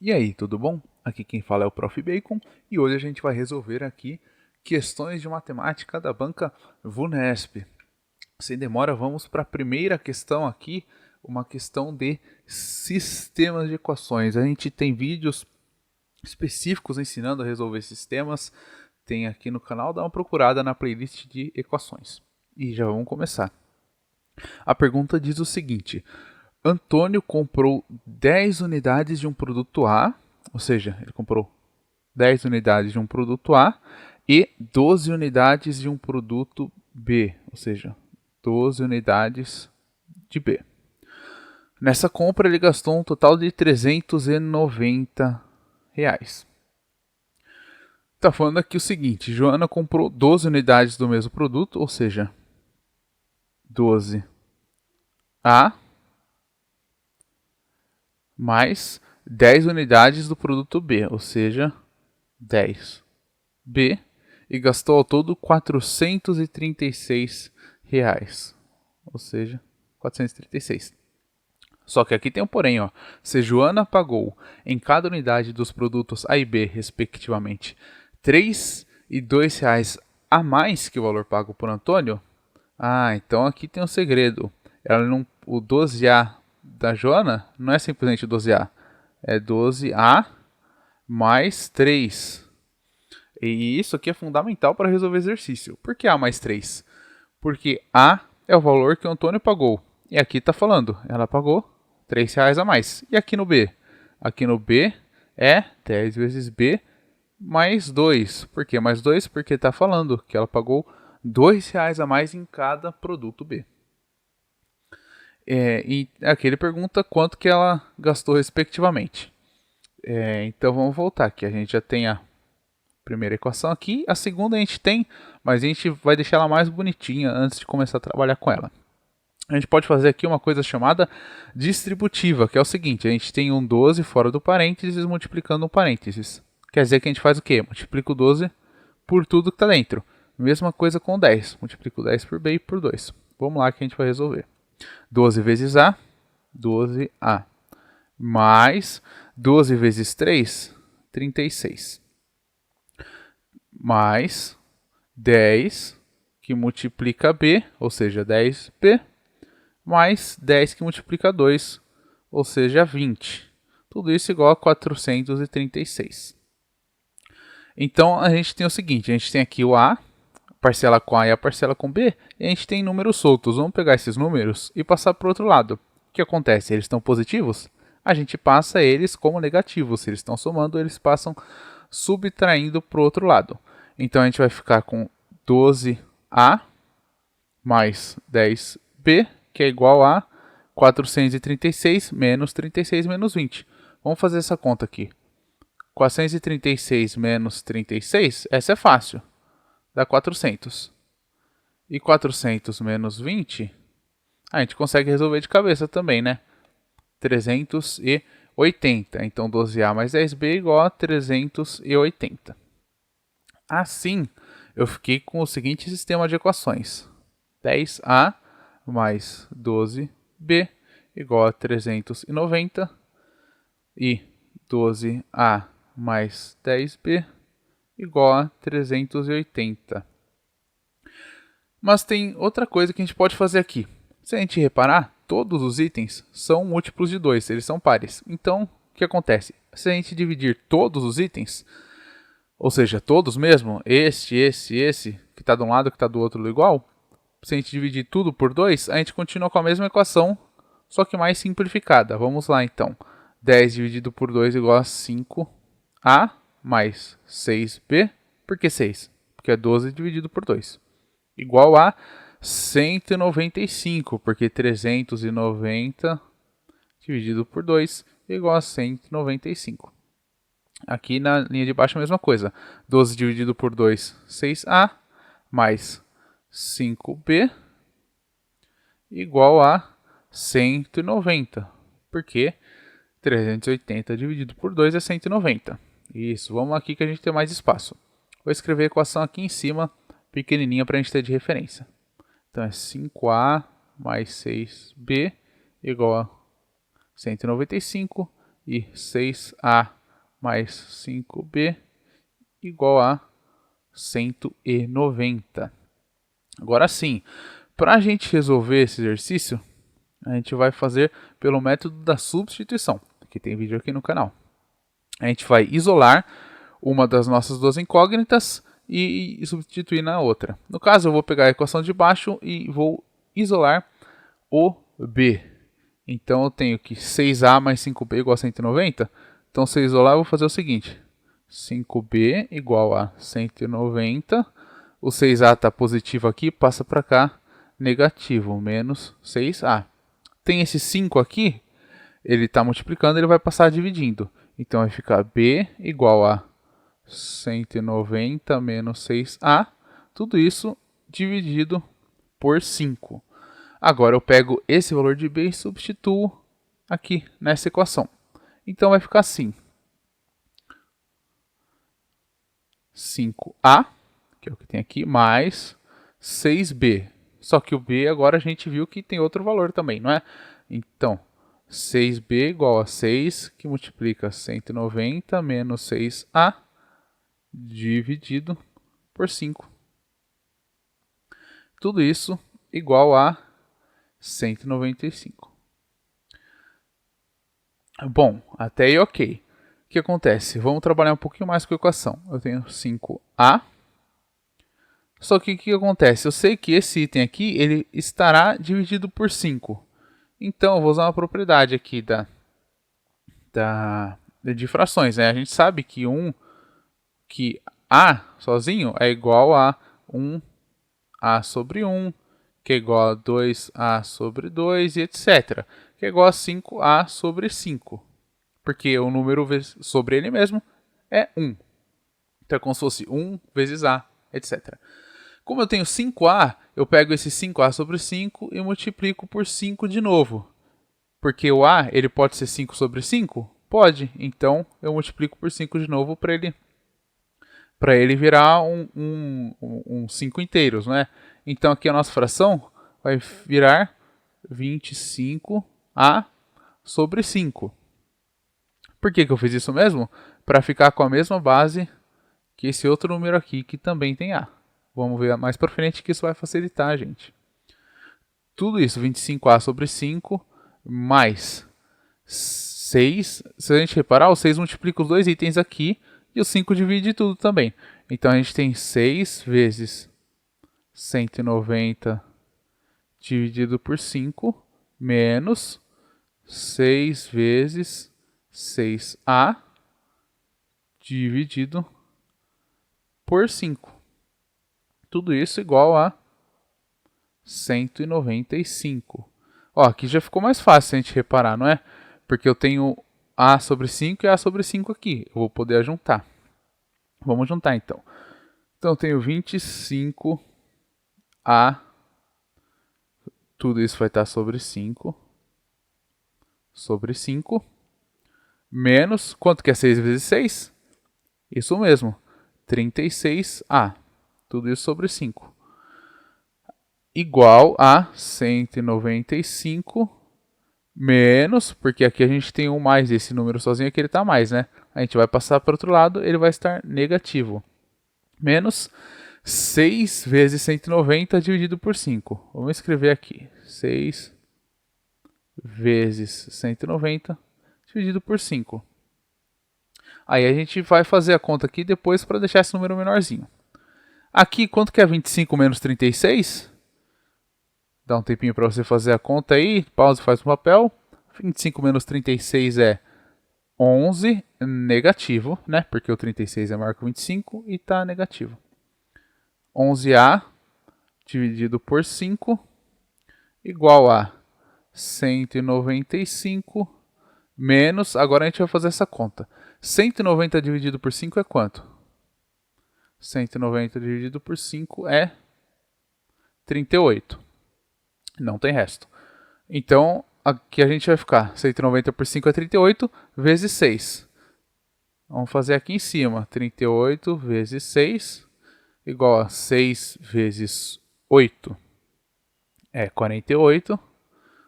E aí, tudo bom? Aqui quem fala é o Prof. Bacon e hoje a gente vai resolver aqui questões de matemática da banca VUNESP. Sem demora, vamos para a primeira questão aqui, uma questão de sistemas de equações. A gente tem vídeos específicos ensinando a resolver sistemas, tem aqui no canal, dá uma procurada na playlist de equações. E já vamos começar. A pergunta diz o seguinte: Antônio comprou 10 unidades de um produto A, ou seja, ele comprou 10 unidades de um produto A e 12 unidades de um produto B, ou seja, 12 unidades de B. Nessa compra ele gastou um total de R$ 390. Está falando aqui o seguinte: Joana comprou 12 unidades do mesmo produto, ou seja, 12 A mais 10 unidades do produto B, ou seja, 10 B, e gastou ao todo R$ 436, ou seja, 436. Só que aqui tem um porém, ó. Se Joana pagou em cada unidade dos produtos A e B, respectivamente, R$ 3 e R$ 2 a mais que o valor pago por Antônio, então aqui tem um segredo. O 12A da Joana não é simplesmente 12A, é 12A mais 3. E isso aqui é fundamental para resolver exercício. Por que A mais 3? Porque A é o valor que o Antônio pagou. E aqui está falando, ela pagou R$ 3 a mais. E aqui no B? Aqui no B é 10 vezes B mais 2. Por que mais 2? Porque está falando que ela pagou R$ 2 a mais em cada produto B. E aqui ele pergunta quanto que ela gastou respectivamente. Então vamos voltar aqui. A gente já tem a primeira equação aqui. A segunda a gente tem, mas a gente vai deixar ela mais bonitinha antes de começar a trabalhar com ela. A gente pode fazer aqui uma coisa chamada distributiva, que é o seguinte: a gente tem um 12 fora do parênteses multiplicando um parênteses. Quer dizer que a gente faz o quê? Multiplica o 12 por tudo que está dentro. Mesma coisa com o 10. Multiplica o 10 por B e por 2. Vamos lá que a gente vai resolver. 12 vezes A, 12A. Mais 12 vezes 3, 36. Mais 10 que multiplica B, ou seja, 10B, mais 10 que multiplica 2, ou seja, 20. Tudo isso igual a 436. Então, a gente tem o seguinte, a gente tem aqui o A, a parcela com A e a parcela com B, e a gente tem números soltos. Vamos pegar esses números e passar para o outro lado. O que acontece? Eles estão positivos? A gente passa eles como negativos. Se eles estão somando, eles passam subtraindo para o outro lado. Então, a gente vai ficar com 12A mais 10B, que é igual a 436 menos 36 menos 20. Vamos fazer essa conta aqui. 436 menos 36, essa é fácil. Dá 400. E 400 menos 20, a gente consegue resolver de cabeça também, né? 380. Então, 12A mais 10B igual a 380. Assim, eu fiquei com o seguinte sistema de equações. 10A mais 12B igual a 390 e 12A mais 10B igual a 380. Mas tem outra coisa que a gente pode fazer aqui. Se a gente reparar, todos os itens são múltiplos de 2, eles são pares. Então, o que acontece? Se a gente dividir todos os itens, ou seja, todos mesmo, esse, que está de um lado, que está do outro igual, se a gente dividir tudo por 2, a gente continua com a mesma equação, só que mais simplificada. Vamos lá então. 10 dividido por 2 igual a 5A mais 6B. Por que 6? Porque é 12 dividido por 2. Igual a 195, porque 390 dividido por 2 é igual a 195. Aqui na linha de baixo a mesma coisa. 12 dividido por 2, 6A, mais 5B, igual a 190. Porque 380 dividido por 2 é 190. Isso, vamos aqui que a gente tem mais espaço. Vou escrever a equação aqui em cima, pequenininha, para a gente ter de referência. Então é 5A mais 6B igual a 195 e 6A mais 5B igual a 190. Agora sim, para a gente resolver esse exercício, a gente vai fazer pelo método da substituição, que tem vídeo aqui no canal. A gente vai isolar uma das nossas duas incógnitas e substituir na outra. No caso, eu vou pegar a equação de baixo e vou isolar o B. Então, eu tenho que 6A mais 5B igual a 190. Então, se eu isolar, eu vou fazer o seguinte. 5B igual a 190. O 6A está positivo aqui, passa para cá, negativo, menos 6A. Tem esse 5 aqui, ele está multiplicando, ele vai passar dividindo. Então, vai ficar B igual a 190 menos 6A. Tudo isso dividido por 5. Agora, eu pego esse valor de B e substituo aqui nessa equação. Então, vai ficar assim. 5A, que é o que tem aqui, mais 6B. Só que o B agora a gente viu que tem outro valor também, não é? Então, 6B igual a 6, que multiplica 190 menos 6A, dividido por 5. Tudo isso igual a 195. Bom, até aí ok. O que acontece? Vamos trabalhar um pouquinho mais com a equação. Eu tenho 5A. Só que o que acontece? Eu sei que esse item aqui ele estará dividido por 5. Então, eu vou usar uma propriedade aqui de frações. Né? A gente sabe que A sozinho é igual a 1A sobre 1, que é igual a 2A sobre 2 e etc. Que é igual a 5A sobre 5. Porque o número sobre ele mesmo é 1. Então é como se fosse 1 vezes A, etc. Como eu tenho 5A, eu pego esse 5A sobre 5 e multiplico por 5 de novo. Porque o A ele pode ser 5 sobre 5? Pode. Então eu multiplico por 5 de novo para ele virar um 5 inteiros, não é? Então aqui a nossa fração vai virar 25A sobre 5. Por que eu fiz isso mesmo? Para ficar com a mesma base que esse outro número aqui, que também tem A. Vamos ver mais para frente que isso vai facilitar, gente. Tudo isso, 25A sobre 5, mais 6. Se a gente reparar, o 6 multiplica os dois itens aqui e o 5 divide tudo também. Então, a gente tem 6 vezes 190 dividido por 5, menos 6 vezes 6A dividido por 5. Tudo isso igual a 195. Ó, aqui já ficou mais fácil a gente reparar, não é? Porque eu tenho A sobre 5 e A sobre 5 aqui. Eu vou poder juntar. Vamos juntar então. Então eu tenho 25A. Tudo isso vai estar sobre 5. Sobre 5. Menos, quanto que é 6 vezes 6? Isso mesmo, 36A. Tudo isso sobre 5. Igual a 195 menos, porque aqui a gente tem um mais, esse número sozinho aqui ele está mais, né? A gente vai passar para o outro lado, ele vai estar negativo. Menos 6 vezes 190 dividido por 5. Vamos escrever aqui. 6 vezes 190 dividido por 5. Aí a gente vai fazer a conta aqui depois para deixar esse número menorzinho. Aqui, quanto que é 25 menos 36? Dá um tempinho para você fazer a conta aí. Pausa e faz no papel. 25 menos 36 é 11, negativo, né? Porque o 36 é maior que o 25 e está negativo. 11A dividido por 5 igual a 195 menos... Agora a gente vai fazer essa conta. 190 dividido por 5 é quanto? 190 dividido por 5 é 38. Não tem resto. Então, aqui a gente vai ficar 190 por 5 é 38, vezes 6. Vamos fazer aqui em cima. 38 vezes 6, igual a 6 vezes 8 é 48.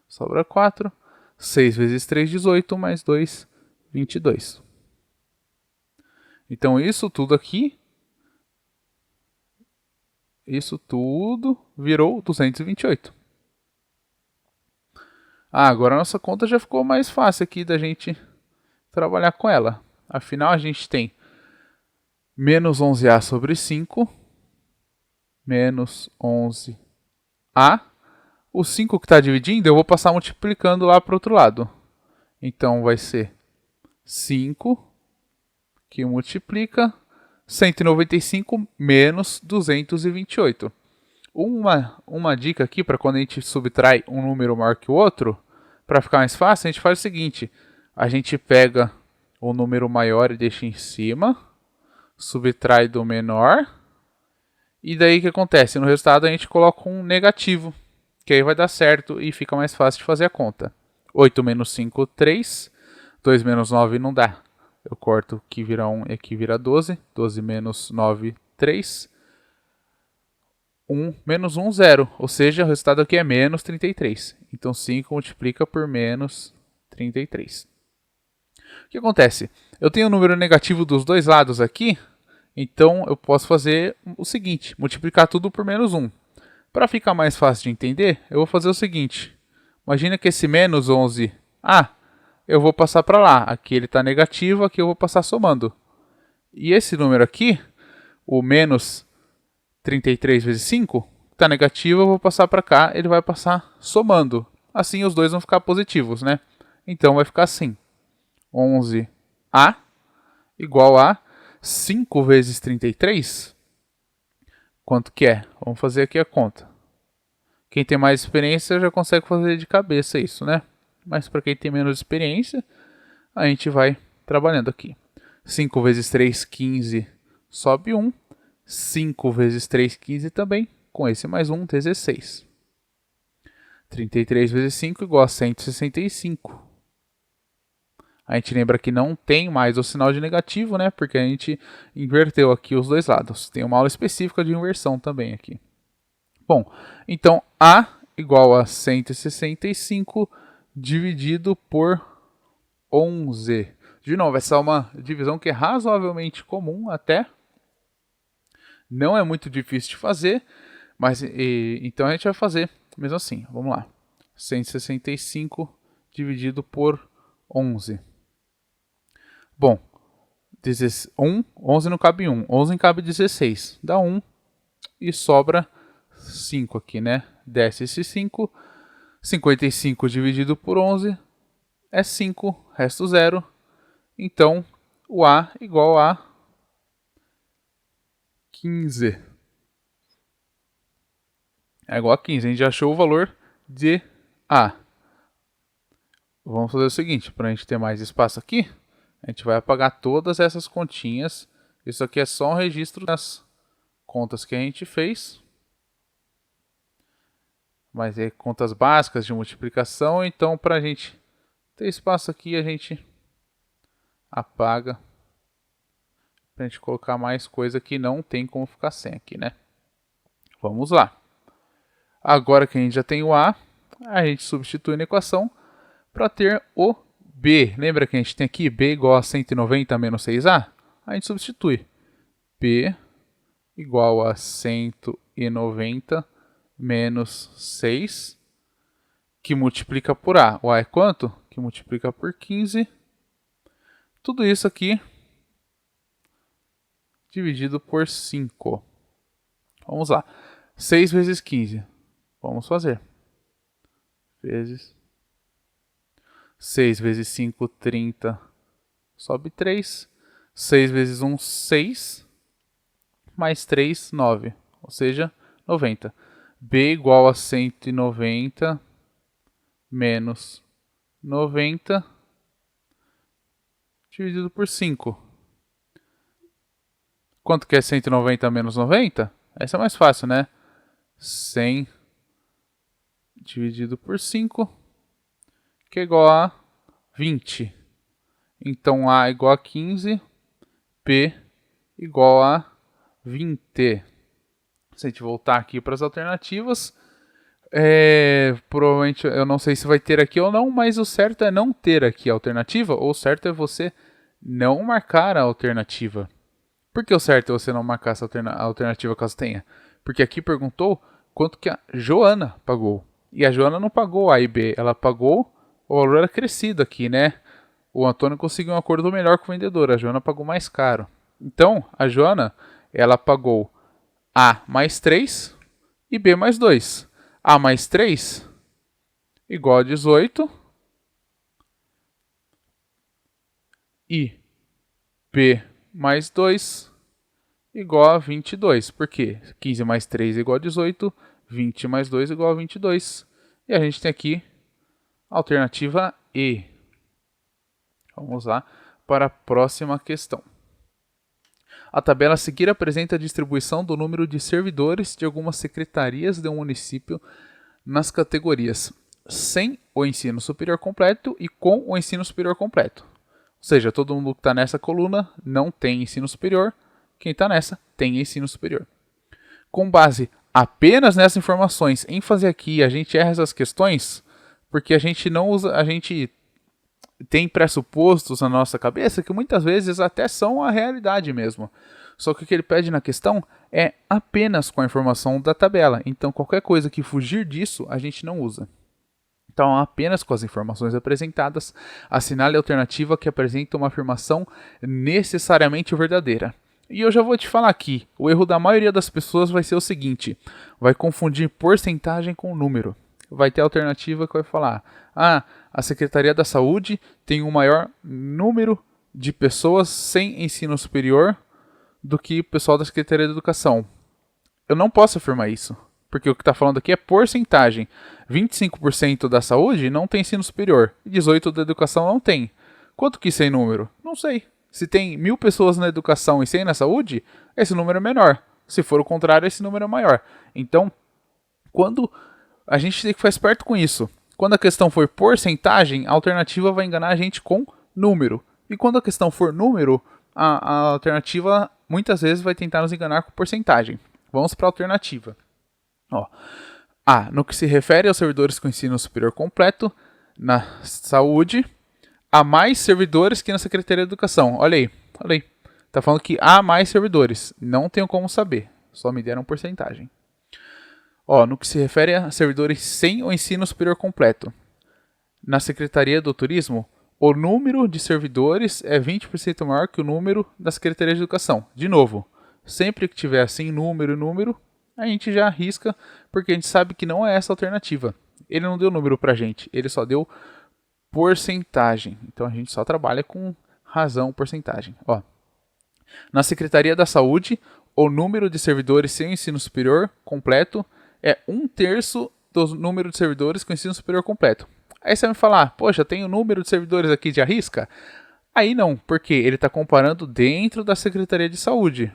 Sobra 4. 6 vezes 3, 18, mais 2, 22. Então isso tudo aqui, isso tudo virou 228. Agora a nossa conta já ficou mais fácil aqui da gente trabalhar com ela. Afinal, a gente tem menos 11A sobre 5, menos 11A. O 5 que está dividindo, eu vou passar multiplicando lá para o outro lado. Então, vai ser 5 que multiplica 195 menos 228. Uma dica aqui para quando a gente subtrai um número maior que o outro, para ficar mais fácil, a gente faz o seguinte: a gente pega o número maior e deixa em cima, subtrai do menor, e daí o que acontece? No resultado a gente coloca um negativo, que aí vai dar certo e fica mais fácil de fazer a conta. 8 menos 5, 3. 2 menos 9 não dá. Eu corto aqui vira 1 e aqui vira 12. 12 menos 9, 3. 1 menos 1, 0. Ou seja, o resultado aqui é menos 33. Então 5 multiplica por menos 33. O que acontece? Eu tenho um número negativo dos dois lados aqui, então eu posso fazer o seguinte: multiplicar tudo por menos 1. Para ficar mais fácil de entender, eu vou fazer o seguinte. Imagina que esse menos 11A, eu vou passar para lá. Aqui ele está negativo, aqui eu vou passar somando. E esse número aqui, o menos 33 vezes 5, está negativo, eu vou passar para cá, ele vai passar somando. Assim os dois vão ficar positivos, né? Então vai ficar assim. 11A igual a 5 vezes 33. Quanto que é? Vamos fazer aqui a conta. Quem tem mais experiência já consegue fazer de cabeça isso, né? Mas para quem tem menos experiência, a gente vai trabalhando aqui. 5 vezes 3, 15, sobe 1. 5 vezes 3, 15 também. Com esse mais 1, 16. 33 vezes 5 igual a 165. A gente lembra que não tem mais o sinal de negativo, né? Porque a gente inverteu aqui os dois lados. Tem uma aula específica de inversão também aqui. Bom, então A igual a 165 dividido por 11. De novo, essa é uma divisão que é razoavelmente comum até. Não é muito difícil de fazer, mas então a gente vai fazer mesmo assim. Vamos lá. 165 dividido por 11. Bom, 11 não cabe 1, 11 cabe 16. Dá 1 e sobra 5 aqui, né? Desce esse 5. 55 dividido por 11 é 5, resto 0. Então, o A igual a 15. É igual a 15. A gente já achou o valor de A. Vamos fazer o seguinte, para a gente ter mais espaço aqui, a gente vai apagar todas essas continhas. Isso aqui é só um registro das contas que a gente fez. Mas é contas básicas de multiplicação. Então, para a gente ter espaço aqui, a gente apaga. Para a gente colocar mais coisa que não tem como ficar sem aqui, né? Vamos lá. Agora que a gente já tem o A, a gente substitui na equação para ter o B. Lembra que a gente tem aqui B igual a 190 menos 6A? A gente substitui. B igual a 190 menos 6, que multiplica por A. O A é quanto? Que multiplica por 15. Tudo isso aqui dividido por 5. Vamos lá. 6 vezes 15. Vamos fazer. Vezes 6 vezes 5, 30. Sobe 3. 6 vezes 1, 6. Mais 3, 9. Ou seja, 90. B igual a 190 menos 90 dividido por 5. Quanto que é 190 menos 90? Essa é mais fácil, né? 100 dividido por 5, que é igual a 20. Então, A igual a 15, P igual a 20. Se a gente voltar aqui para as alternativas, Provavelmente eu não sei se vai ter aqui ou não, mas o certo é não ter aqui a alternativa, ou o certo é você não marcar a alternativa. Por que o certo é você não marcar essa alternativa caso tenha? Porque aqui perguntou quanto que a Joana pagou. E a Joana não pagou A e B, ela pagou o valor acrescido aqui, né? O Antônio conseguiu um acordo melhor com o vendedor, a Joana pagou mais caro. Então, a Joana, ela pagou A mais 3 e B mais 2. A mais 3 igual a 18 e B mais 2 igual a 22. Por quê? 15 mais 3 igual a 18, 20 mais 2 igual a 22. E a gente tem aqui a alternativa E. Vamos lá para a próxima questão. A tabela a seguir apresenta a distribuição do número de servidores de algumas secretarias de um município nas categorias sem o ensino superior completo e com o ensino superior completo. Ou seja, todo mundo que está nessa coluna não tem ensino superior, quem está nessa tem ensino superior. Com base apenas nessas informações, ênfase aqui, a gente erra essas questões porque a gente não usa, a gente tem pressupostos na nossa cabeça que muitas vezes até são a realidade mesmo. Só que o que ele pede na questão é apenas com a informação da tabela. Então qualquer coisa que fugir disso a gente não usa. Então apenas com as informações apresentadas, assinale a alternativa que apresenta uma afirmação necessariamente verdadeira. E eu já vou te falar aqui, o erro da maioria das pessoas vai ser o seguinte, vai confundir porcentagem com número. Vai ter alternativa que vai falar, a Secretaria da Saúde tem um maior número de pessoas sem ensino superior do que o pessoal da Secretaria da Educação. Eu não posso afirmar isso, porque o que está falando aqui é porcentagem. 25% da saúde não tem ensino superior, e 18% da educação não tem. Quanto que isso é em número? Não sei. Se tem 1.000 pessoas na educação e 100 na saúde, esse número é menor. Se for o contrário, esse número é maior. Então, quando a gente tem que ficar esperto com isso. Quando a questão for porcentagem, a alternativa vai enganar a gente com número. E quando a questão for número, a alternativa muitas vezes vai tentar nos enganar com porcentagem. Vamos para a alternativa. No que se refere aos servidores com ensino superior completo, na saúde, há mais servidores que na Secretaria de Educação. Olha aí. Está falando que há mais servidores. Não tenho como saber. Só me deram porcentagem. No que se refere a servidores sem o ensino superior completo, na Secretaria do Turismo, o número de servidores é 20% maior que o número da Secretaria de Educação. De novo, sempre que tiver assim número, a gente já arrisca, porque a gente sabe que não é essa a alternativa. Ele não deu número pra gente, ele só deu porcentagem. Então a gente só trabalha com razão, porcentagem. Na Secretaria da Saúde, o número de servidores sem ensino superior completo é 1/3 do número de servidores com ensino superior completo. Aí você vai me falar, poxa, tem o número de servidores aqui de arrisca? Aí não, porque ele está comparando dentro da Secretaria de Saúde,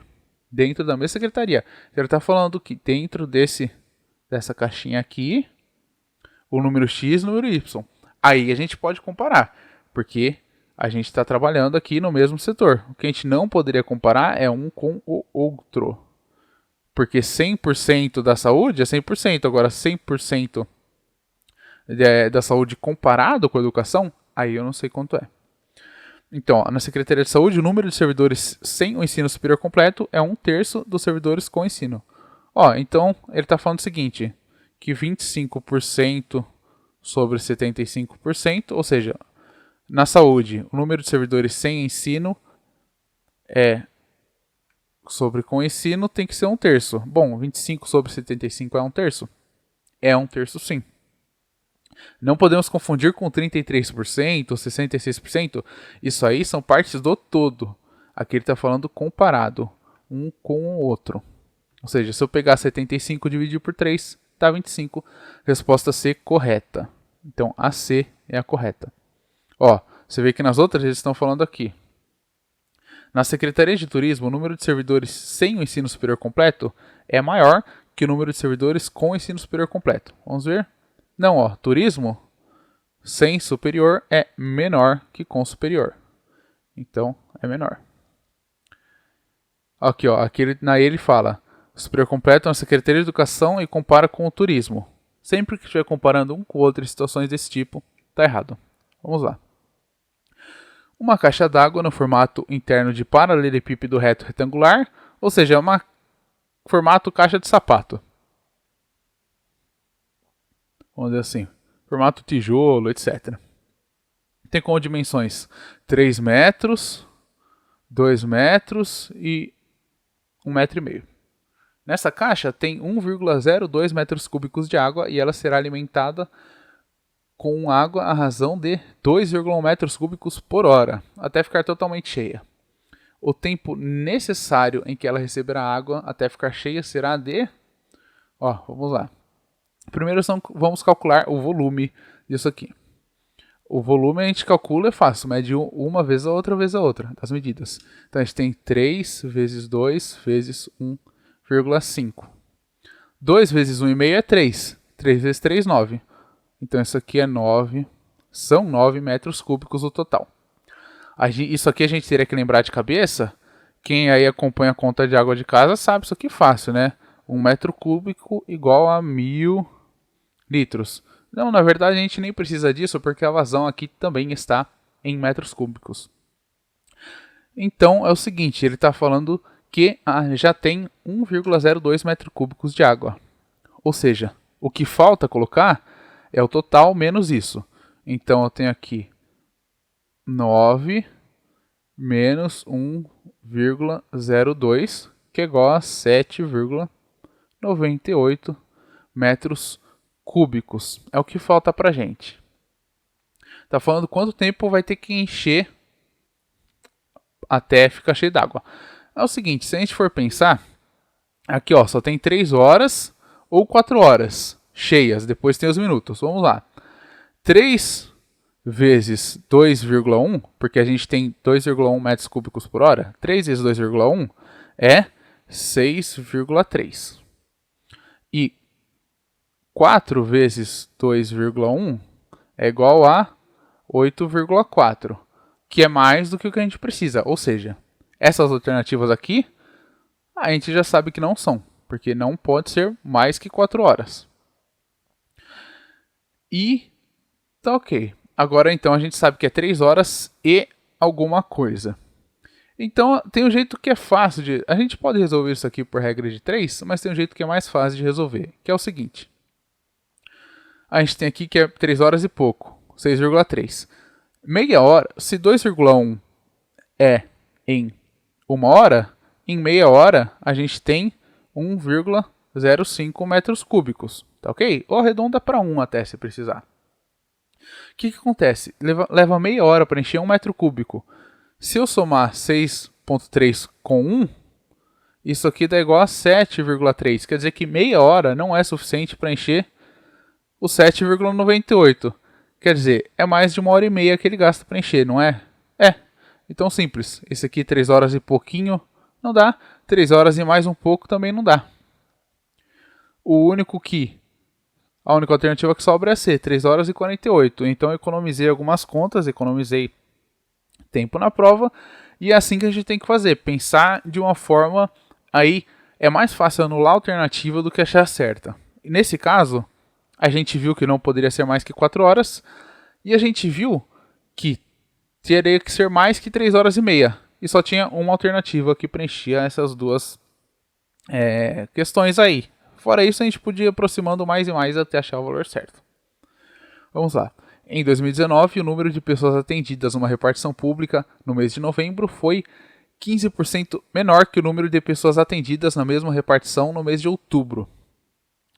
dentro da mesma secretaria. Ele está falando que dentro dessa caixinha aqui, o número X e o número Y. Aí a gente pode comparar, porque a gente está trabalhando aqui no mesmo setor. O que a gente não poderia comparar é um com o outro. Porque 100% da saúde é 100%, agora 100% da saúde comparado com a educação, aí eu não sei quanto é. Então, na Secretaria de Saúde, o número de servidores sem o ensino superior completo é 1/3 dos servidores com ensino. Então, ele está falando o seguinte, que 25% sobre 75%, ou seja, na saúde, o número de servidores sem ensino sobre com ensino tem que ser 1/3. Bom, 25 sobre 75 é 1/3? É 1/3 sim. Não podemos confundir com 33% ou 66%. Isso aí são partes do todo. Aqui ele está falando comparado, um com o outro. Ou seja, se eu pegar 75 e dividir por 3, dá 25. Resposta C correta. Então a C é a correta. Você vê que nas outras eles estão falando aqui. Na Secretaria de Turismo, o número de servidores sem o ensino superior completo é maior que o número de servidores com o ensino superior completo. Vamos ver? Não, turismo sem superior é menor que com superior. Então, é menor. Aqui ele fala, superior completo na Secretaria de Educação e compara com o turismo. Sempre que estiver comparando um com o outro em situações desse tipo, está errado. Vamos lá. Uma caixa d'água no formato interno de paralelepípedo reto retangular, ou seja, formato caixa de sapato. Vamos dizer assim, formato tijolo, etc. Tem como dimensões 3 metros, 2 metros e 1,5 metro. Nessa caixa tem 1,02 metros cúbicos de água e ela será alimentada com água à razão de 2,1 metros cúbicos por hora, até ficar totalmente cheia. O tempo necessário em que ela receberá água até ficar cheia será de... vamos lá. Primeiro vamos calcular o volume disso aqui. O volume a gente calcula, é fácil, mede uma vez a outra das medidas. Então a gente tem 3 vezes 2 vezes 1,5. 2 vezes 1,5 é 3. 3 vezes 3, 9. Então isso aqui é 9. São 9 metros cúbicos o total. Isso aqui a gente teria que lembrar de cabeça. Quem aí acompanha a conta de água de casa sabe isso aqui fácil, né? 1 metro cúbico igual a 1000 litros. Não, na verdade a gente nem precisa disso porque a vazão aqui também está em metros cúbicos. Então é o seguinte, ele está falando que já tem 1,02 metros cúbicos de água. Ou seja, o que falta colocar é o total menos isso. Então eu tenho aqui 9 menos 1,02, que é igual a 7,98 metros cúbicos. É o que falta pra gente. Tá falando quanto tempo vai ter que encher até ficar cheio d'água. É o seguinte, se a gente for pensar, aqui só tem 3 horas ou 4 horas cheias, depois tem os minutos. Vamos lá. 3 vezes 2,1, porque a gente tem 2,1 metros cúbicos por hora. 3 vezes 2,1 é 6,3. E 4 vezes 2,1 é igual a 8,4, que é mais do que o que a gente precisa. Ou seja, essas alternativas aqui, a gente já sabe que não são, porque não pode ser mais que 4 horas. E tá ok. Agora então a gente sabe que é 3 horas e alguma coisa. Então tem um jeito que é fácil de... A gente pode resolver isso aqui por regra de 3, mas tem um jeito que é mais fácil de resolver, que é o seguinte. A gente tem aqui que é 3 horas e pouco, 6,3. Meia hora, se 2,1 é em 1 hora, em meia hora a gente tem 1,05 metros cúbicos, tá ok? Ou arredonda para 1 até se precisar. O que acontece? Leva meia hora para encher 1 metro cúbico. Se eu somar 6,3 com 1, isso aqui dá igual a 7,3. Quer dizer que meia hora não é suficiente para encher o 7,98. Quer dizer, é mais de 1h30 que ele gasta para encher, não é? É. Então simples. Esse aqui 3 horas e pouquinho não dá. 3 horas e mais um pouco também não dá. A única alternativa que sobra é C, 3 horas e 48. Então eu economizei algumas contas, economizei tempo na prova. E é assim que a gente tem que fazer. Pensar de uma forma... Aí é mais fácil anular a alternativa do que achar certa. E nesse caso, a gente viu que não poderia ser mais que 4 horas. E a gente viu que teria que ser mais que 3 horas e meia. E só tinha uma alternativa que preenchia essas duas questões aí. Fora isso, a gente podia ir aproximando mais e mais até achar o valor certo. Vamos lá. Em 2019, o número de pessoas atendidas numa repartição pública no mês de novembro foi 15% menor que o número de pessoas atendidas na mesma repartição no mês de outubro.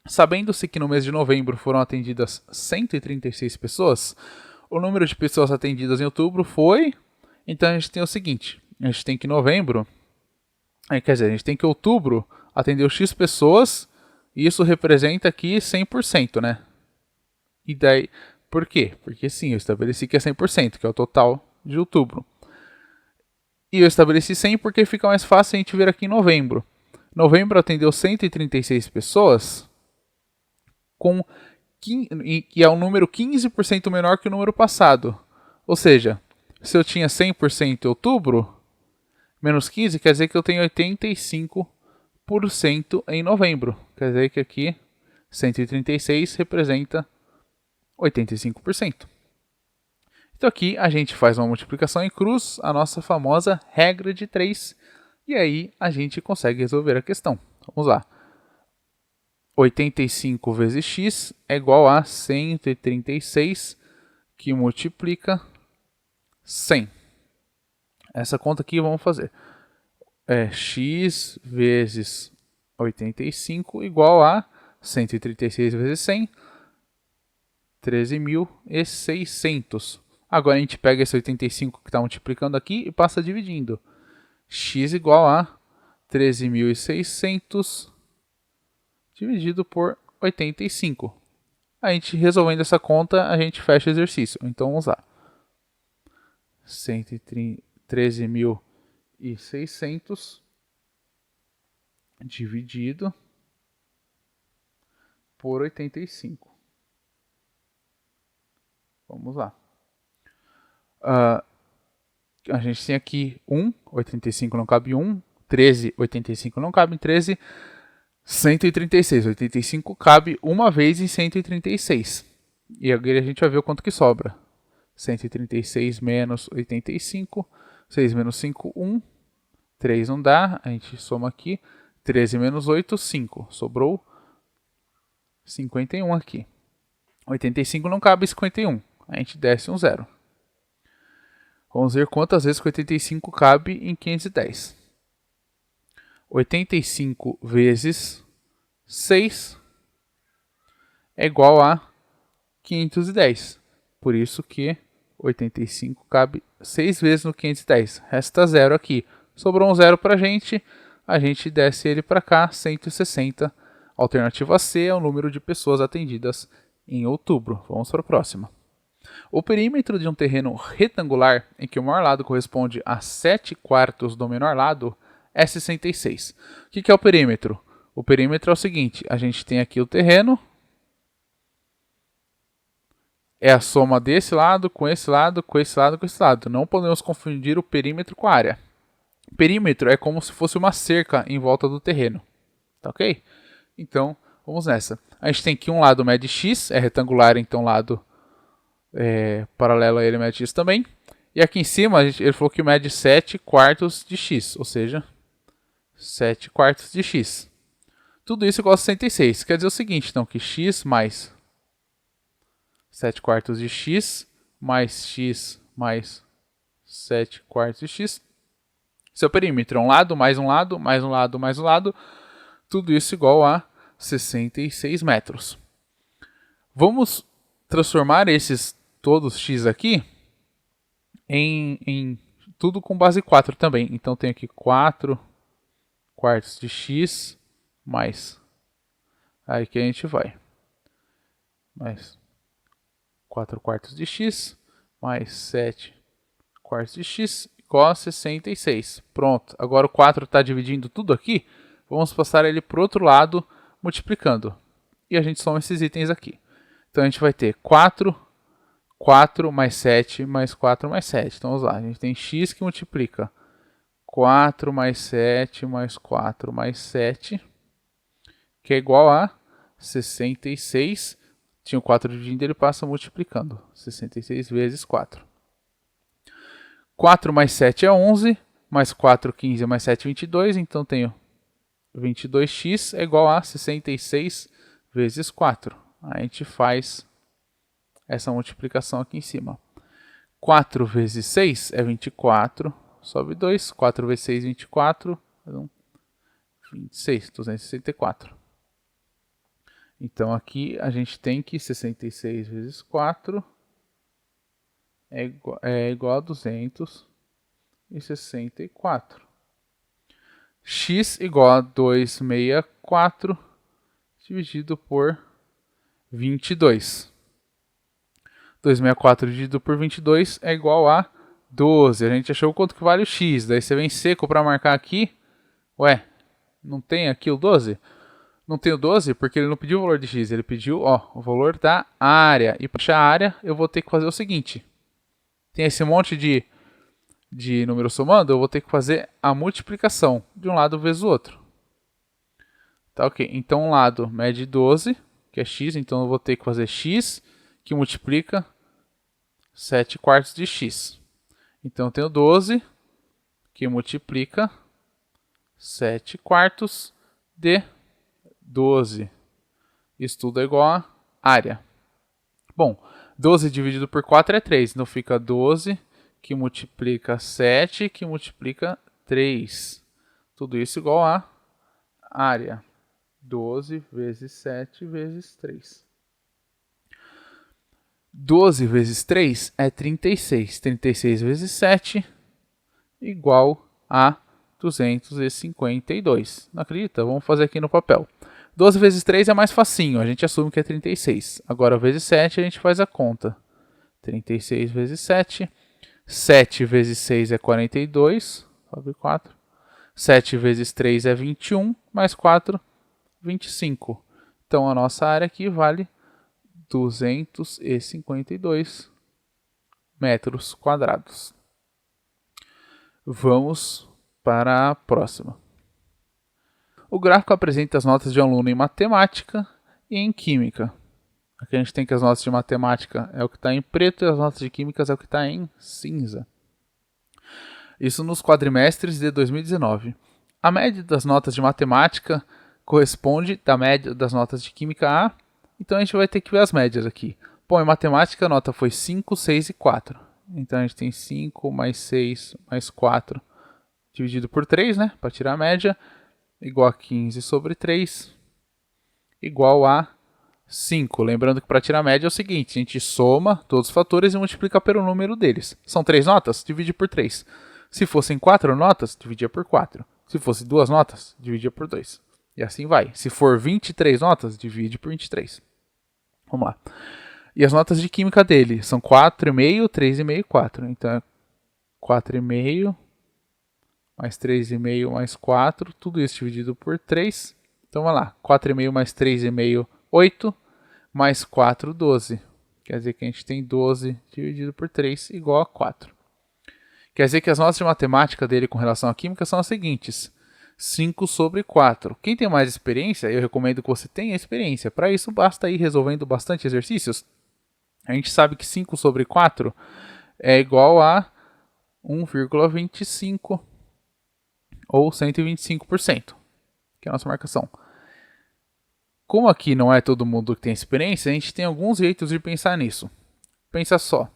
Sabendo-se que no mês de novembro foram atendidas 136 pessoas, o número de pessoas atendidas em outubro foi... Então a gente tem o seguinte, a gente tem que novembro... Quer dizer, a gente tem que outubro atendeu X pessoas... E isso representa aqui 100%, né? E daí, por quê? Porque sim, eu estabeleci que é 100%, que é o total de outubro. E eu estabeleci 100 porque fica mais fácil a gente ver aqui em novembro. Novembro atendeu 136 pessoas, e é um número 15% menor que o número passado. Ou seja, se eu tinha 100% em outubro, menos 15 quer dizer que eu tenho 85% em novembro. Quer dizer que aqui 136 representa 85%. Então aqui a gente faz uma multiplicação em cruz, a nossa famosa regra de 3, e aí a gente consegue resolver a questão. Vamos lá. 85 vezes x é igual a 136, que multiplica 100. Essa conta aqui vamos fazer. X vezes 85 igual a 136 vezes 100, 13.600. Agora a gente pega esse 85 que está multiplicando aqui e passa dividindo. X igual a 13.600 dividido por 85. A gente resolvendo essa conta, a gente fecha o exercício. Então vamos lá. 13.600 dividido por 85. Vamos lá. A gente tem aqui 1, 85 não cabe 1, 13, 85 não cabe em 13, 136, 85 cabe uma vez em 136. E agora a gente vai ver o quanto que sobra. 136 menos 85, 6 menos 5, 1, 3 não dá, a gente soma aqui, 13 menos 8, 5, sobrou 51 aqui. 85 não cabe em 51, a gente desce um zero. Vamos ver quantas vezes que 85 cabe em 510. 85 vezes 6 é igual a 510. Por isso que 85 cabe 6 vezes no 510. Resta 0 aqui. Sobrou um 0 para a gente desce ele para cá, 160. Alternativa C é o número de pessoas atendidas em outubro. Vamos para a próxima. O perímetro de um terreno retangular em que o maior lado corresponde a 7/4 do menor lado é 66. O que é o perímetro? O perímetro é o seguinte, a gente tem aqui o terreno, é a soma desse lado, com esse lado, com esse lado, com esse lado. Não podemos confundir o perímetro com a área. O perímetro é como se fosse uma cerca em volta do terreno. Tá ok? Então, vamos nessa. A gente tem aqui um lado mede x, é retangular, então lado paralelo a ele mede x também. E aqui em cima, ele falou que mede 7/4 de x, ou seja, 7/4 de x. Tudo isso igual a 66. Quer dizer o seguinte, então, que x mais 7/4 de x mais 7/4 de x. Seu perímetro é um lado, mais um lado, mais um lado, mais um lado. Tudo isso igual a 66 metros. Vamos transformar esses todos x aqui em tudo com base 4 também. Então tem aqui 4/4 de x mais. Aí que a gente vai. Mais 4/4 de x mais 7/4 de x igual a 66. Pronto. Agora o 4 está dividindo tudo aqui. Vamos passar ele para o outro lado multiplicando. E a gente soma esses itens aqui. Então a gente vai ter 4 mais 7 mais 4 mais 7. Então vamos lá. A gente tem x que multiplica 4 mais 7 mais 4 mais 7, que é igual a 66. Tinha o 4 dividindo, ele passa multiplicando. 66 vezes 4. 4 mais 7 é 11, mais 4, 15, mais 7, 22. Então tenho 22x é igual a 66 vezes 4. A gente faz essa multiplicação aqui em cima. 4 vezes 6 é 24, sobe 2. 4 vezes 6, 24. 26, 264. Então aqui a gente tem que 66 vezes 4 é igual a 264. X igual a 264 dividido por 22. 264 dividido por 22 é igual a 12. A gente achou quanto que vale o x. Daí você vem seco para marcar aqui. Ué, não tem aqui o 12? Não tem o 12 porque ele não pediu o valor de x. Ele pediu o valor da área. E para achar a área, eu vou ter que fazer o seguinte. Tem esse monte de números somando, eu vou ter que fazer a multiplicação de um lado vezes o outro. Tá ok. Então um lado mede 12 que é x, então eu vou ter que fazer x que multiplica 7 quartos de x. Então eu tenho 12 que multiplica 7 quartos de 12. Isso tudo é igual a área. Bom, 12 dividido por 4 é 3, então fica 12 que multiplica 7 que multiplica 3. Tudo isso igual a área. 12 vezes 7 vezes 3. 12 vezes 3 é 36. 36 vezes 7 igual a 252. Não acredita? Vamos fazer aqui no papel. 12 vezes 3 é mais facinho, a gente assume que é 36. Agora, vezes 7, a gente faz a conta. 36 vezes 7. 7 vezes 6 é 42. Sobe 4. 7 vezes 3 é 21. Mais 4, 25. Então, a nossa área aqui vale 252 metros quadrados. Vamos para a próxima. O gráfico apresenta as notas de um aluno em matemática e em química. Aqui a gente tem que as notas de matemática é o que está em preto e as notas de química é o que está em cinza. Isso nos quadrimestres de 2019. A média das notas de matemática corresponde da média das notas de química a... Então a gente vai ter que ver as médias aqui. Bom, em matemática a nota foi 5, 6 e 4. Então a gente tem 5 mais 6 mais 4 dividido por 3, né? Para tirar a média. Igual a 15 sobre 3. Igual a 5. Lembrando que para tirar a média é o seguinte. A gente soma todos os fatores e multiplica pelo número deles. São 3 notas? Divide por 3. Se fossem 4 notas, dividia por 4. Se fosse 2 notas, dividia por 2. E assim vai. Se for 23 notas, divide por 23. Vamos lá. E as notas de química dele são 4,5, 3,5 e 4. Então é 4,5 mais 3,5 mais 4. Tudo isso dividido por 3. Então vamos lá. 4,5 mais 3,5, 8. Mais 4, 12. Quer dizer que a gente tem 12 dividido por 3 igual a 4. Quer dizer que as notas de matemática dele com relação à química são as seguintes. 5 sobre 4. Quem tem mais experiência, eu recomendo que você tenha experiência. Para isso, basta ir resolvendo bastante exercícios. A gente sabe que 5 sobre 4 é igual a 1,25 ou 125%, que é a nossa marcação. Como aqui não é todo mundo que tem experiência, a gente tem alguns jeitos de pensar nisso. Pensa só.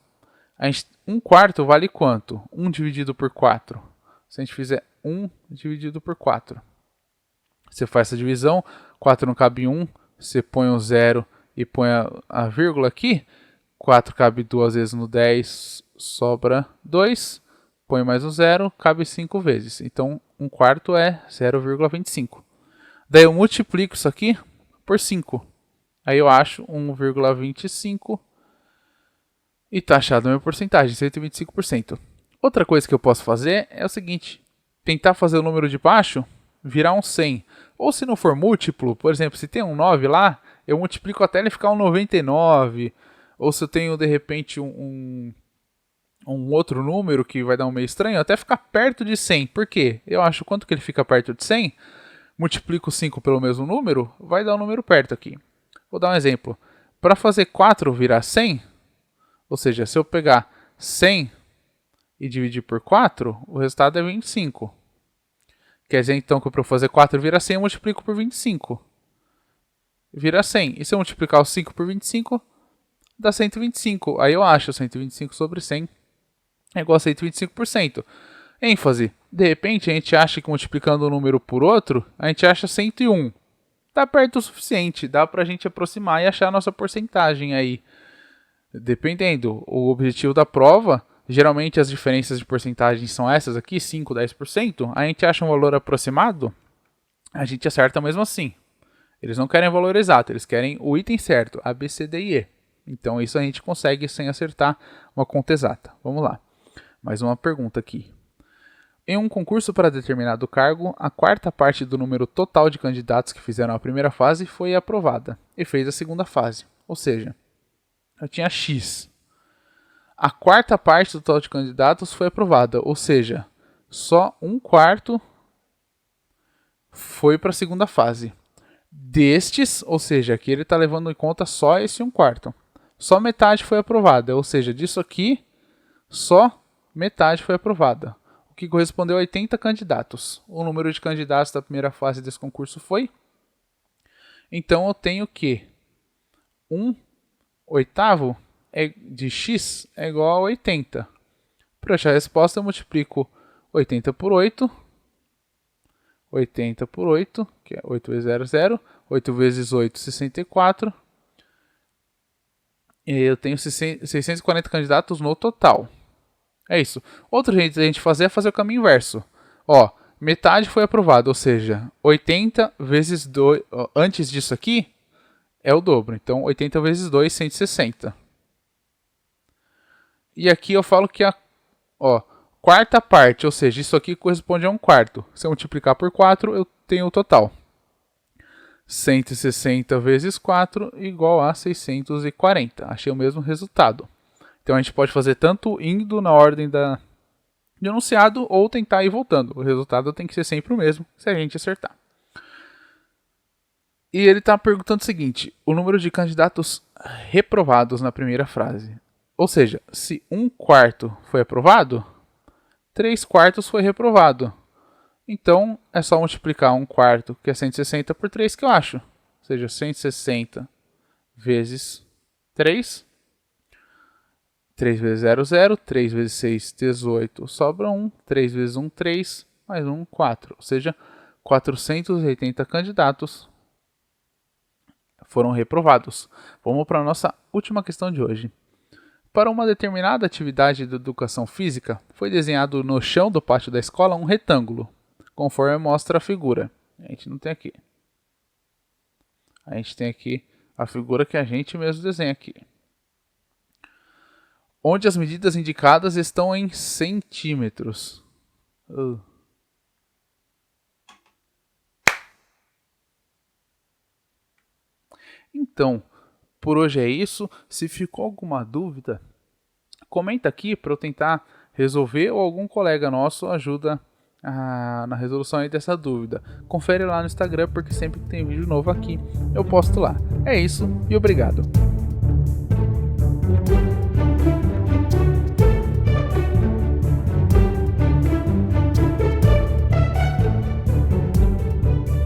1/4 vale quanto? 1 dividido por 4. Se a gente fizer 1 dividido por 4. Você faz essa divisão, 4 não cabe 1, você põe um 0 e põe a vírgula aqui. 4 cabe 2 vezes no 10, sobra 2. Põe mais um 0, cabe 5 vezes. Então, 1/4 é 0,25. Daí eu multiplico isso aqui por 5. Aí eu acho 1,25 e está achado a minha porcentagem, 125%. Outra coisa que eu posso fazer é o seguinte, tentar fazer o número de baixo virar um 100. Ou se não for múltiplo, por exemplo, se tem um 9 lá, eu multiplico até ele ficar um 99. Ou se eu tenho, de repente, um outro número que vai dar um meio estranho, até ficar perto de 100. Por quê? Eu acho quanto que ele fica perto de 100, multiplico 5 pelo mesmo número, vai dar um número perto aqui. Vou dar um exemplo. Para fazer 4 virar 100, ou seja, se eu pegar 100 e dividir por 4, o resultado é 25. Quer dizer, então, que para eu fazer 4 virar 100, eu multiplico por 25. Vira 100. E se eu multiplicar o 5 por 25, dá 125. Aí eu acho 125 sobre 100 é igual a 125%. ênfase. De repente, a gente acha que multiplicando um número por outro, a gente acha 101. Está perto o suficiente. Dá para a gente aproximar e achar a nossa porcentagem aí. Dependendo. O objetivo da prova, geralmente as diferenças de porcentagem são essas aqui, 5, 10%. A gente acha um valor aproximado, a gente acerta mesmo assim. Eles não querem valor exato, eles querem o item certo, A, B, C, D e E. Então isso a gente consegue sem acertar uma conta exata. Vamos lá. Mais uma pergunta aqui. Em um concurso para determinado cargo, a quarta parte do número total de candidatos que fizeram a primeira fase foi aprovada e fez a segunda fase. Ou seja, eu tinha X. A quarta parte do total de candidatos foi aprovada, ou seja, só 1/4 foi para a segunda fase. destes, ou seja, aqui ele está levando em conta só esse 1/4. Só metade foi aprovada, ou seja, disso aqui, só metade foi aprovada, o que correspondeu a 80 candidatos. O número de candidatos da primeira fase desse concurso foi. Então eu tenho que 1/8 de x é igual a 80. Para achar a resposta, eu multiplico 80 por 8. 80 por 8, que é 8 vezes 0, 0. 8 vezes 8, 64. E aí eu tenho 640 candidatos no total. É isso. Outro jeito de a gente fazer é fazer o caminho inverso. Ó, metade foi aprovado, ou seja, 80 vezes 2, antes disso aqui, é o dobro. Então, 80 vezes 2, 160. E aqui eu falo que a quarta parte, ou seja, isso aqui corresponde a 1/4. Se eu multiplicar por 4, eu tenho o total. 160 vezes 4 igual a 640. Achei o mesmo resultado. Então a gente pode fazer tanto indo na ordem do enunciado ou tentar ir voltando. O resultado tem que ser sempre o mesmo se a gente acertar. E ele está perguntando o seguinte: o número de candidatos reprovados na primeira frase. Ou seja, se 1/4 foi aprovado, 3/4 foi reprovado. Então, é só multiplicar 1/4, que é 160, por 3 que eu acho. Ou seja, 160 vezes 3. 3 vezes 0, 0. 3 vezes 6, 18. Sobra 1. 3 vezes 1, 3. Mais 1, 4. Ou seja, 480 candidatos foram reprovados. Vamos para a nossa última questão de hoje. Para uma determinada atividade de educação física, foi desenhado no chão do pátio da escola um retângulo, conforme mostra a figura. A gente não tem aqui. A gente tem aqui a figura que a gente mesmo desenha aqui. Onde as medidas indicadas estão em centímetros. Então, por hoje é isso. Se ficou alguma dúvida, comenta aqui para eu tentar resolver ou algum colega nosso ajuda na resolução aí dessa dúvida. Confere lá no Instagram, porque sempre que tem vídeo novo aqui eu posto lá. É isso e obrigado.